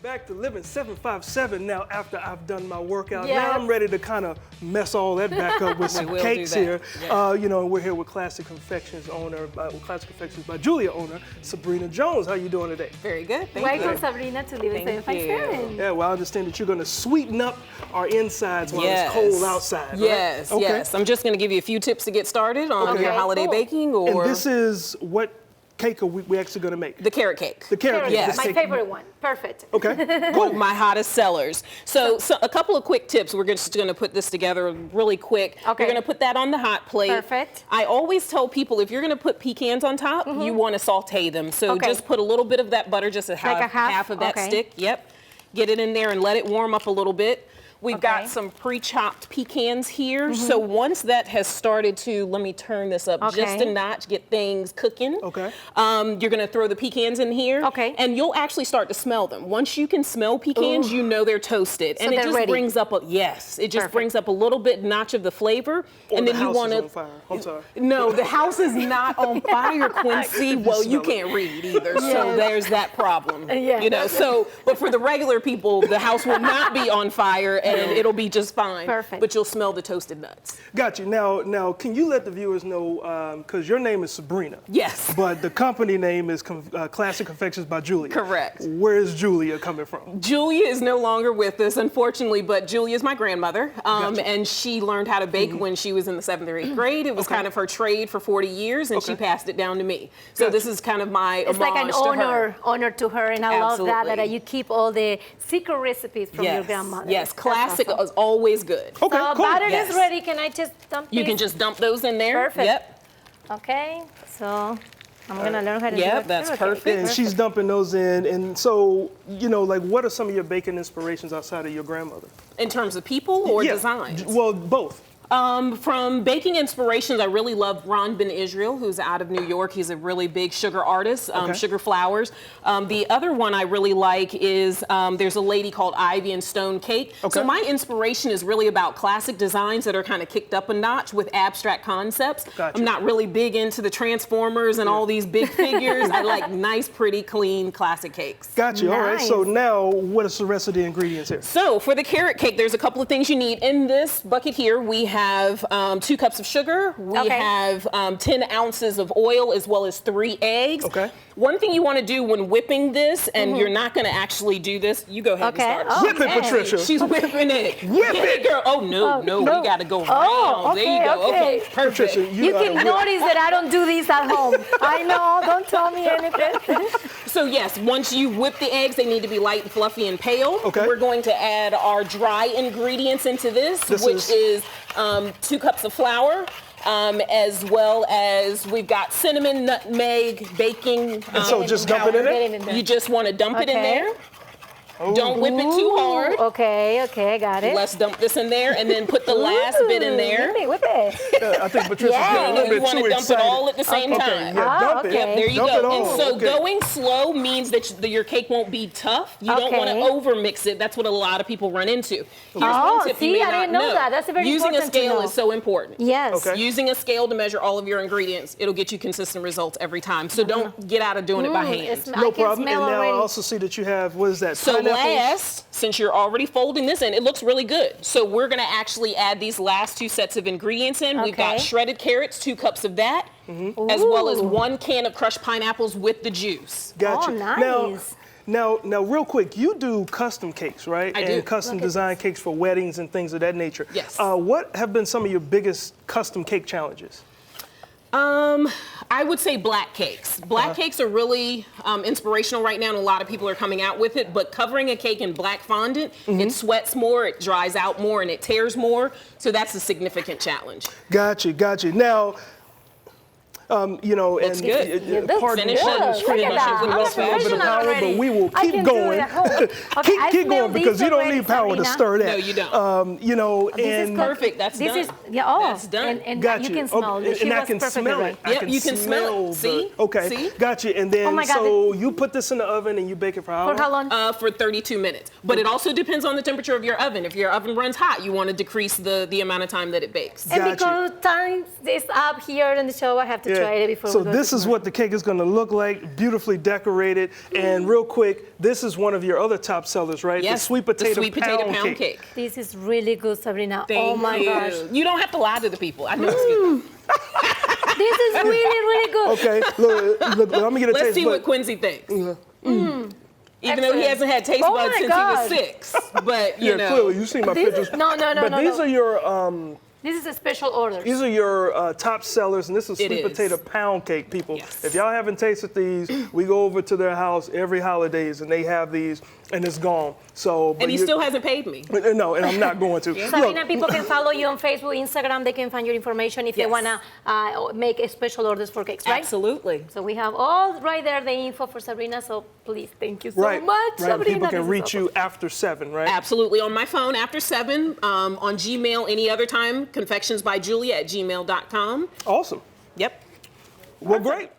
Back to Living 757 now after I've done my workout. Yes. Now I'm ready to kind of mess all that back up with some cakes here. Yeah. You know, we're here with Classic Confections by Julia owner, Sabrina Jones. How you doing today? Very good. Thank you. Welcome, Sabrina, to Living 757. Yeah, well, I understand that you're going to sweeten up our insides while it's cold outside, right? Yes, okay. yes. I'm just going to give you a few tips to get started on your holiday baking. Or And this is what cake are we actually going to make? The carrot cake. The carrot cake. Yes. My favorite one. Perfect. Okay. One of my hottest sellers. So a couple of quick tips. We're just going to put this together really quick. Okay. You're going to put that on the hot plate. Perfect. I always tell people if you're going to put pecans on top, you want to saute them. So just put a little bit of that butter, just half of that stick. Yep. Get it in there and let it warm up a little bit. We've got some pre-chopped pecans here. So once that has started to, let me turn this up just a notch, get things cooking. Okay. You're gonna throw the pecans in here. Okay. And you'll actually start to smell them. Once you can smell pecans, you know they're toasted. So and it just brings up brings up a little bit notch of the flavor. And then you want to. On fire. I'm sorry. No, the house is not on fire, Quincy. Well, you can't read either, so there's that problem. You know, so but for the regular people, the house will not be on fire and it'll be just fine. Perfect. But you'll smell the toasted nuts. Got you. Now, can you let the viewers know, because your name is Sabrina. Yes. But the company name is Classic Confections by Julia. Correct. Where is Julia coming from? Julia is no longer with us, unfortunately, but Julia is my grandmother, and she learned how to bake when she was in the 7th or 8th grade. It was kind of her trade for 40 years, and she passed it down to me. So this is kind of my It's like an honor to her, and I love that you keep all the secret recipes from your grandmother. Yes, classic is always good. Okay, so cool. batter is ready. Can I just dump You can just dump those in there. Perfect. Yep. Okay, so I'm gonna learn how to do it. Yep, that's perfect. And she's dumping those in. And so, you know, like, what are some of your baking inspirations outside of your grandmother? In terms of people or designs? Well, both. From baking inspirations, I really love Ron Ben Israel, who's out of New York. He's a really big sugar artist, sugar flowers. The other one I really like is there's a lady called Ivy and Stone Cake. So my inspiration is really about classic designs that are kind of kicked up a notch with abstract concepts. I'm not really big into the Transformers and all these big figures. I like nice, pretty, clean, classic cakes. Got you. All right. So now, what is the rest of the ingredients here? So for the carrot cake, there's a couple of things you need. In this bucket here, we have 2 cups of sugar. We have 10 ounces of oil as well as 3 eggs. One thing you want to do when whipping this, and you're not going to actually do this, you go ahead and start. Whip it, Patricia. She's whipping it. Whip it. Girl. Oh, no, we got to go around. There you go. Okay, perfect. Patricia, you can notice that I don't do these at home. I know, don't tell me anything. So yes, once you whip the eggs, they need to be light and fluffy and pale. We're going to add our dry ingredients into this which is 2 cups of flour, as well as we've got cinnamon, nutmeg, baking. And so just dump it in there? You just want to dump it in there. Don't whip it too hard. Okay, got it. Let's dump this in there and then put the last bit in there. Whip it. I think Patricia's getting a little bit You want too to dump excited. it all at the same time. Dump it. Yep, there you Dump it go. all. And so going slow means that your cake won't be tough. You don't want to over mix it. That's what a lot of people run into. Here's one tip you may I didn't not know that. That's a very Using a important to scale know. is so important. Yes. Using a scale to measure all of your ingredients, it'll get you consistent results every time. So don't get out of doing it by hand. No problem. And now I also see that you have, what is that? So last, since you're already folding this in, it looks really good. So we're going to actually add these last 2 sets of ingredients in. We've got shredded carrots, 2 cups of that, as well as 1 can of crushed pineapples with the juice. Gotcha. Oh, nice. Now, real quick, you do custom cakes, right? I do. And custom design cakes for weddings and things of that nature. Yes. What have been some of your biggest custom cake challenges? I would say black cakes. Black cakes are really inspirational right now, and a lot of people are coming out with it, but covering a cake in black fondant, it sweats more, it dries out more, and it tears more, so that's a significant challenge. Gotcha. Now, you know, Looks and good. pardon Finish me, it. screen Look at that. we I'm lost a little bit of professional power, already. but we will I keep can do it going. at home. Okay, I keep smell going because these you don't already, need power to Sabrina. stir that. No, you don't. You know, This and is Perfect. That's this done. Is That's done. And got you can smell. She and I was can perfectly smell right. it. I Yep, you can smell it. See? Okay, See? Gotcha. And then, Oh my God, so you put this in the oven and you bake it for how long? For how long? For 32 minutes. But it also depends on the temperature of your oven. If your oven runs hot, you want to decrease the amount of time that it bakes. And Gotcha. because time is up here in the show, I have to try it before So we go this to is what the cake is going to look like, beautifully decorated. And real quick, this is one of your other top sellers, right? Yes, the sweet potato, pound cake. This is really good, Sabrina. Thank oh my you. gosh. You don't have to lie to the people. I know it's good. This is really, really good. Okay, look, I'm going to get a taste. Let's see what Quincy thinks. Even though he Excellent. hasn't had taste Oh buds my since gosh. he was 6. But, you Yeah, know. clearly, you see my This pictures. is, no, But these are your this is a special order. These are your top sellers, and this is It sweet is. potato pound cake, people. Yes. If y'all haven't tasted these, we go over to their house every holidays, and they have these, and it's gone. So, but And he still hasn't paid me. No, and I'm not going to. Sabrina, people can follow you on Facebook, Instagram. They can find your information if they Yes. want to make special orders for cakes, right? Absolutely. So we have all right there the info for Sabrina. So please, thank you so Right, much, right. Sabrina. People can This is reach awesome. you after 7, right? Absolutely. On my phone after 7, on Gmail any other time, confectionsbyjulia@gmail.com. Awesome. Yep. Well, great.